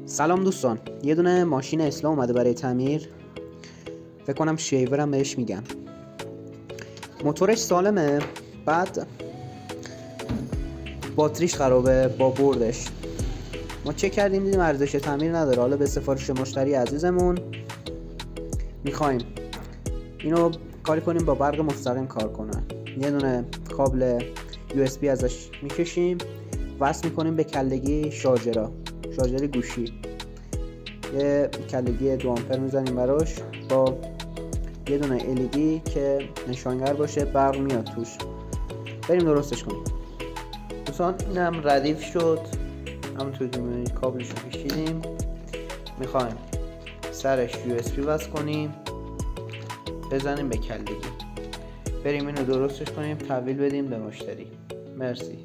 سلام دوستان، یه دونه ماشین اسلام اومده برای تعمیر. فکر کنم شیورم بهش میگن. موتورش سالمه، بعد باتریش خرابه با بردش. ما چک کردیم دیدیم ارزش تعمیر نداره. حالا به سفارش مشتری عزیزمون میخوایم اینو کاری کنیم با برق مستقیم کار کنه. یه دونه کابل USB ازش میکشیم، وصل میکنیم به کلگی شارژر گوشی. یه کلگی 2 آمپر میزنیم براش با یه دونه LED که نشانگر باشه، برق میاد توش. بریم درستش کنیم. دوستان اینم ردیف شد، همونطور که میبینید کابلش رو کشیدیم. میخوایم سرش USB وصل کنیم، بزنیم به کلگی، بریم اینو درستش کنیم، تحویل بدیم به مشتری. مرسی.